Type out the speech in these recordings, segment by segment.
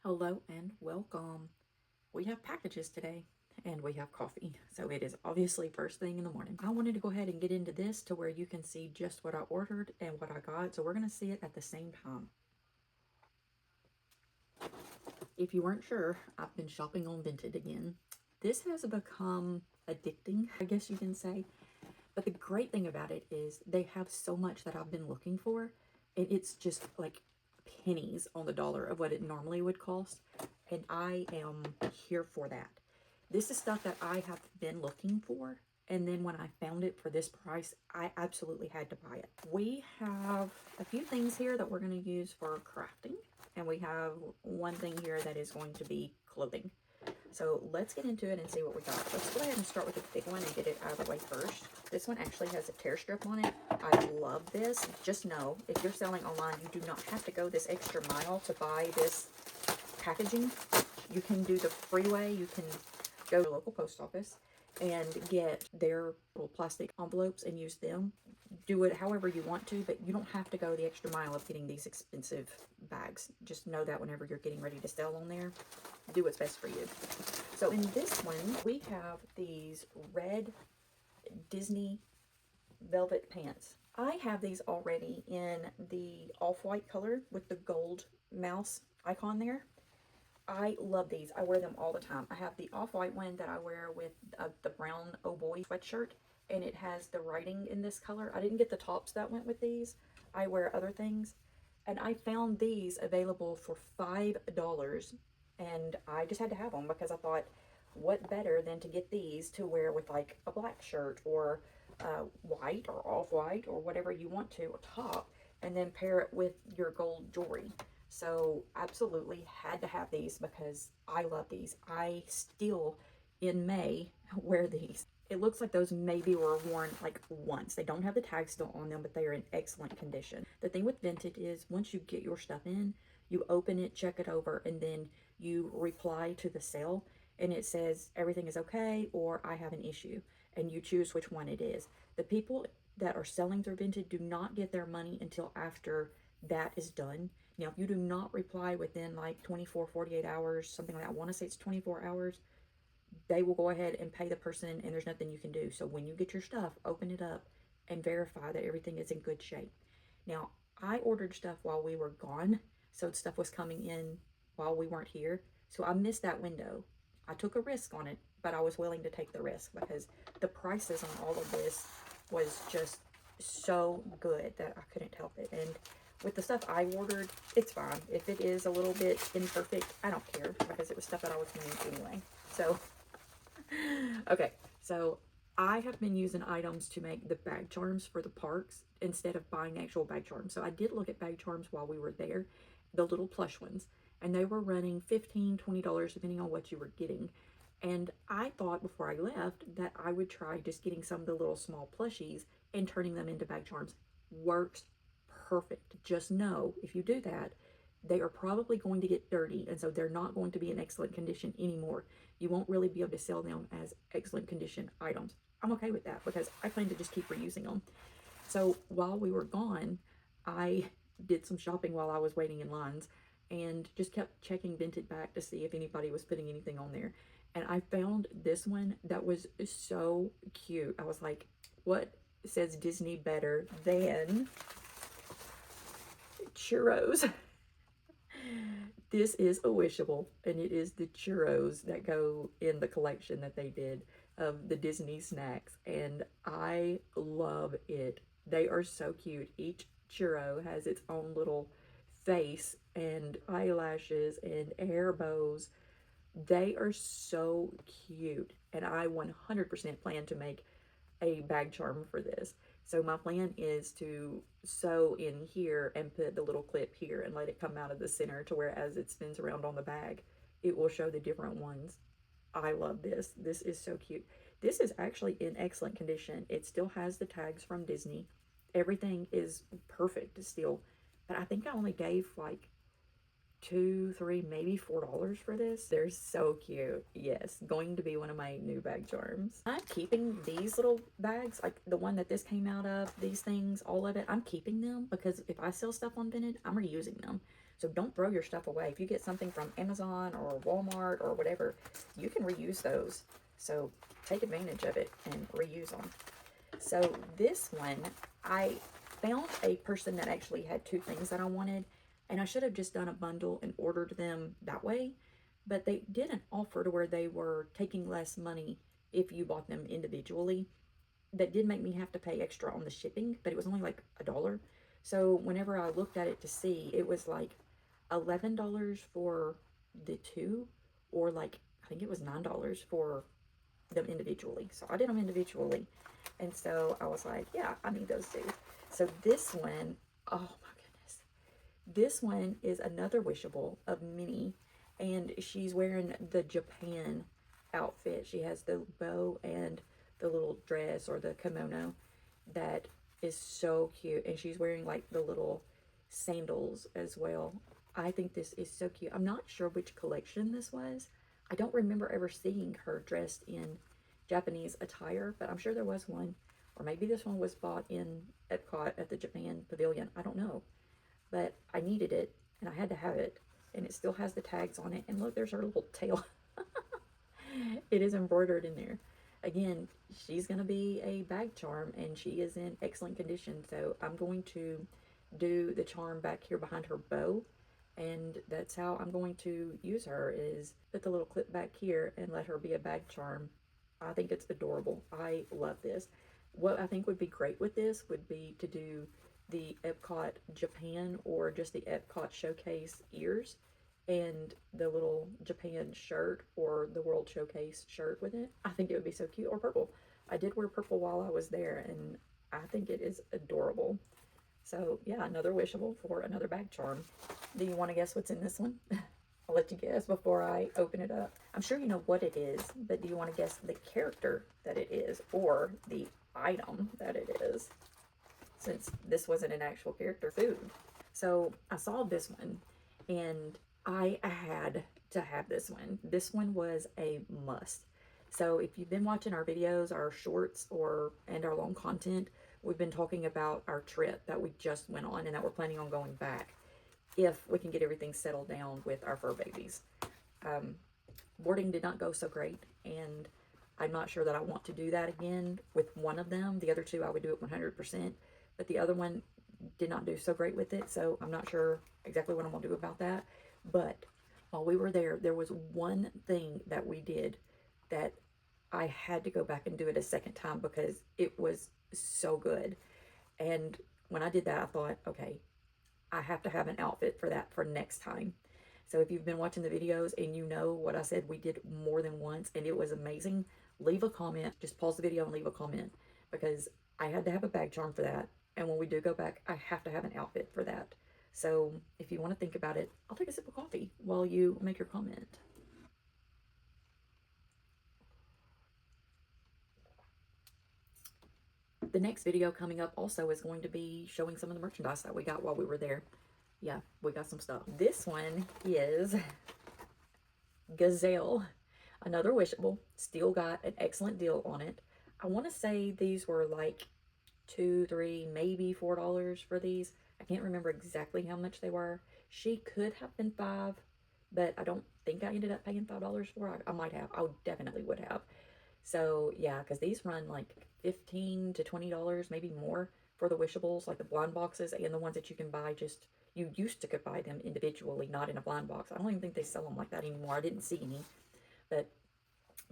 Hello and welcome. We have packages today and we have coffee. So it is obviously first thing in the morning. I wanted to go ahead and get into this to where you can see just what I ordered and what I got. So we're going to see it at the same time. If you weren't sure, I've been shopping on Vinted again. This has become addicting, I guess you can say. But the great thing about it is they have so much that I've been looking for, and it's just like pennies on the dollar of what it normally would cost, and I am here for that. This is stuff that I have been looking for, and then when I found it for this price, I absolutely had to buy it. We have a few things here that we're going to use for crafting, and we have one thing here that is going to be clothing. So let's get into it and see what we got. Let's go ahead and start with the big one and get it out of the way first. This one actually has a tear strip on it. I love this. Just know, if you're selling online, you do not have to go this extra mile to buy this packaging. You can do the freeway. You can go to the local post office and get their little plastic envelopes and use them. Do it however you want to, but you don't have to go the extra mile of getting these expensive bags. Just know that whenever you're getting ready to sell on there, do what's best for you. So in this one, we have these red Disney velvet pants. I have these already in the off-white color with the gold mouse icon there. I love these. I wear them all the time. I have the off-white one that I wear with the brown oh boy sweatshirt, and it has the writing in this color. I didn't get the tops that went with these. I wear other things, and I found these available for $5, and I just had to have them because I thought, what better than to get these to wear with like a black shirt or white or off-white or whatever you want to, or top, and then pair it with your gold jewelry. So absolutely had to have these because I love these. I still, in May, wear these. It looks like those maybe were worn like once. They don't have the tag still on them, but they are in excellent condition. The thing with Vinted is once you get your stuff in, you open it, check it over, and then you reply to the sale and it says everything is okay or I have an issue, and you choose which one it is. The people that are selling through Vinted do not get their money until after that is done. Now, if you do not reply within like 24, 48 hours, something like that, I want to say it's 24 hours, they will go ahead and pay the person and there's nothing you can do. So when you get your stuff, open it up and verify that everything is in good shape. Now, I ordered stuff while we were gone, so stuff was coming in while we weren't here. So I missed that window. I took a risk on it, but I was willing to take the risk because the prices on all of this was just so good that I couldn't help it. And with the stuff I ordered, it's fine. If it is a little bit imperfect, I don't care because it was stuff that I was going to use anyway. So, okay. So I have been using items to make the bag charms for the parks instead of buying actual bag charms. So I did look at bag charms while we were there, the little plush ones, and they were running $15, $20 depending on what you were getting. And I thought before I left that I would try just getting some of the little small plushies and turning them into bag charms. Works perfect. Just know if you do that, they are probably going to get dirty, and so they're not going to be in excellent condition anymore. You won't really be able to sell them as excellent condition items. I'm okay with that because I plan to just keep reusing them. So while we were gone, I did some shopping while I was waiting in lines and just kept checking Vinted back to see if anybody was putting anything on there. And I found this one that was so cute. I was like, what says Disney better than churros? This is a wishable, and it is the churros that go in the collection that they did of the Disney snacks, and I love it. They are so cute. Each churro has its own little face and eyelashes and hair bows. They are so cute, and I 100% plan to make a bag charm for this. So my plan is to sew in here and put the little clip here and let it come out of the center to where as it spins around on the bag, it will show the different ones. I love this. This is so cute. This is actually in excellent condition. It still has the tags from Disney. Everything is perfect still. But I think I only gave like $2, $3, maybe $4 for this. They're so cute. Yes, going to be one of my new bag charms. I'm keeping these little bags, like the one that this came out of, these things, all of it. I'm keeping them because if I sell stuff on Vinted, I'm reusing them. So don't throw your stuff away. If you get something from Amazon or Walmart or whatever, you can reuse those. So take advantage of it and reuse them. So this one, I found a person that actually had two things that I wanted, and I should have just done a bundle and ordered them that way, but they did an offer to where they were taking less money if you bought them individually. That did make me have to pay extra on the shipping, but it was only like $1. So whenever I looked at it to see, it was like $11 for the two, or like I think it was $9 for them individually. So I did them individually, and so I was like, yeah, I need those too. So this one, oh my goodness, this one is another wishable of Minnie, and she's wearing the Japan outfit. She has the bow and the little dress or the kimono that is so cute, and she's wearing like the little sandals as well. I think this is so cute. I'm not sure which collection this was. I don't remember ever seeing her dressed in Japanese attire, but I'm sure there was one. Or maybe this one was bought in Epcot at the Japan Pavilion. I don't know. But I needed it, and I had to have it. And it still has the tags on it. And look, there's her little tail. It is embroidered in there. Again, she's going to be a bag charm, and she is in excellent condition. So I'm going to do the charm back here behind her bow. And that's how I'm going to use her, is put the little clip back here and let her be a bag charm. I think it's adorable. I love this. What I think would be great with this would be to do the Epcot Japan or just the Epcot Showcase ears and the little Japan shirt or the World Showcase shirt with it. I think it would be so cute. Or purple. I did wear purple while I was there, and I think it is adorable. So yeah, another wishable for another bag charm. Do you want to guess what's in this one? I'll let you guess before I open it up. I'm sure you know what it is, but do you want to guess the character that it is or the item that it is? Since this wasn't an actual character food. So I saw this one and I had to have this one. This one was a must. So if you've been watching our videos, our shorts, and our long content, we've been talking about our trip that we just went on and that we're planning on going back if we can get everything settled down with our fur babies. Boarding did not go so great, and I'm not sure that I want to do that again with one of them. The other two, I would do it 100%, but the other one did not do so great with it, so I'm not sure exactly what I'm going to do about that. But while we were there, there was one thing that we did that I had to go back and do it a second time because it was so good. And when I did that, I thought, okay, I have to have an outfit for that for next time. So if you've been watching the videos and you know what I said we did more than once and it was amazing, leave a comment. Just pause the video and leave a comment, because I had to have a bag charm for that. And when we do go back, I have to have an outfit for that. So if you want to think about it, I'll take a sip of coffee while you make your comment. The next video coming up also is going to be showing some of the merchandise that we got while we were there. Yeah, we got some stuff. This one is Gazelle, another wishable. Still got an excellent deal on it. I want to say these were like $2, $3, maybe $4 for these. I can't remember exactly how much they were. She could have been $5, but I don't think I ended up paying $5 for it. I might have. I definitely would have. So yeah, because these run like $15 to $20, maybe more, for the wishables, like the blind boxes and the ones that you can buy just, you used to could buy them individually, not in a blind box. I don't even think they sell them like that anymore. I didn't see any. But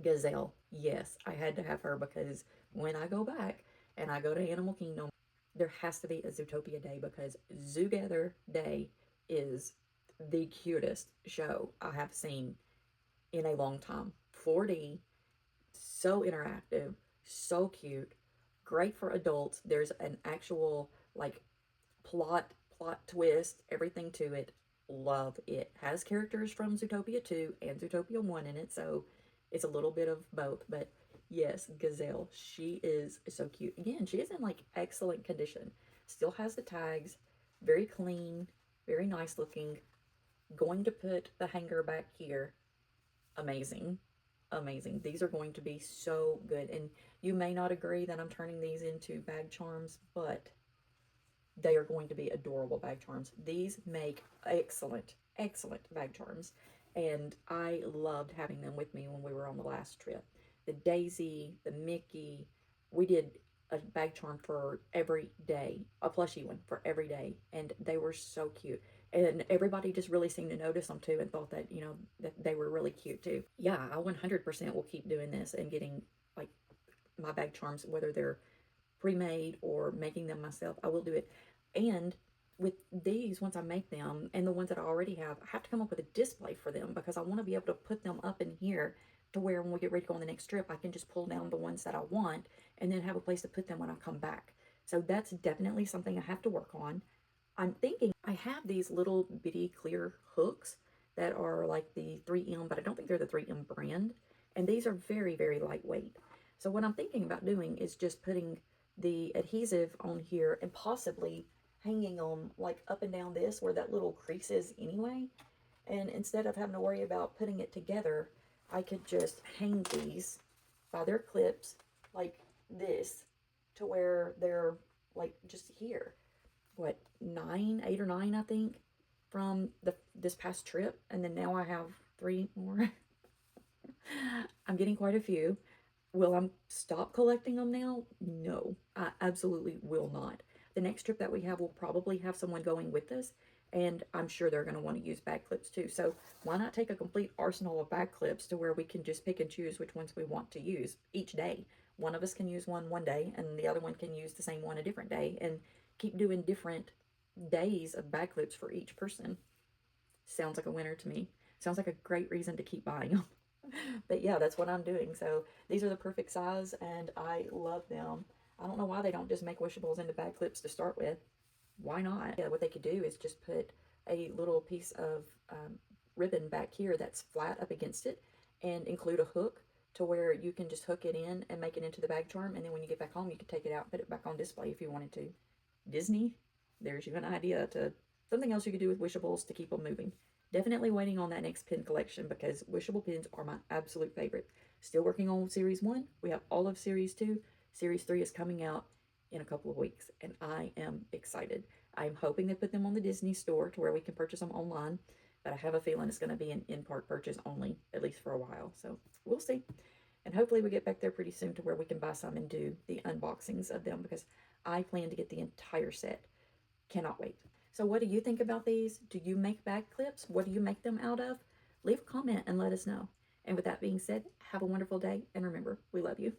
Gazelle, yes, I had to have her, because when I go back and I go to Animal Kingdom, there has to be a Zootopia Day, because Zoo Gather Day is the cutest show I have seen in a long time. 4D, so interactive, so cute, great for adults. There's an actual like plot twist, everything to it. Love it. Has characters from Zootopia 2 and Zootopia 1 in it, so it's a little bit of both. But yes, Gazelle, she is so cute. Again, she is in like excellent condition. Still has the tags, very clean, very nice looking. Going to put the hanger back here. Amazing. Amazing. These are going to be so good. And you may not agree that I'm turning these into bag charms, but they are going to be adorable bag charms. These make excellent, excellent bag charms. And I loved having them with me when we were on the last trip. The Daisy, the Mickey, we did a bag charm for every day, a plushie one for every day. And they were so cute. And everybody just really seemed to notice them too and thought that, you know, that they were really cute too. Yeah, I 100% will keep doing this and getting like my bag charms, whether they're pre-made or making them myself. I will do it. And with these, once I make them, and the ones that I already have, I have to come up with a display for them because I want to be able to put them up in here to where when we get ready to go on the next trip, I can just pull down the ones that I want and then have a place to put them when I come back. So that's definitely something I have to work on. I'm thinking I have these little bitty clear hooks that are like the 3M, but I don't think they're the 3M brand. And these are very, very lightweight. So what I'm thinking about doing is just putting the adhesive on here and possibly hanging on like up and down this where that little crease is anyway. And instead of having to worry about putting it together, I could just hang these by their clips like this to where they're like just here. What, 8 or 9, I think, from this past trip. And then now I have 3 more. I'm getting quite a few. Will I stop collecting them now? No, I absolutely will not. The next trip that we have, we'll probably have someone going with us, and I'm sure they're going to want to use bag clips too. So why not take a complete arsenal of bag clips to where we can just pick and choose which ones we want to use each day. One of us can use one day, and the other one can use the same one a different day, and keep doing different days of bag clips for each person. Sounds like a winner to me. Sounds like a great reason to keep buying them. But yeah, that's what I'm doing. So these are the perfect size and I love them. I don't know why they don't just make wishables into bag clips to start with. Why not? Yeah, what they could do is just put a little piece of ribbon back here that's flat up against it and include a hook to where you can just hook it in and make it into the bag charm. And then when you get back home, you can take it out and put it back on display if you wanted to. Disney, there's you an idea to something else you could do with wishables to keep them moving. Definitely waiting on that next pin collection because wishable pins are my absolute favorite. Still working on Series 1. We have all of Series 2. Series 3 is coming out in a couple of weeks, and I am excited. I'm hoping to put them on the Disney store to where we can purchase them online, but I have a feeling it's going to be an in-park purchase only, at least for a while. So we'll see. And hopefully we get back there pretty soon to where we can buy some and do the unboxings of them because I plan to get the entire set. Cannot wait. So what do you think about these? Do you make bag clips? What do you make them out of? Leave a comment and let us know. And with that being said, have a wonderful day. And remember, we love you.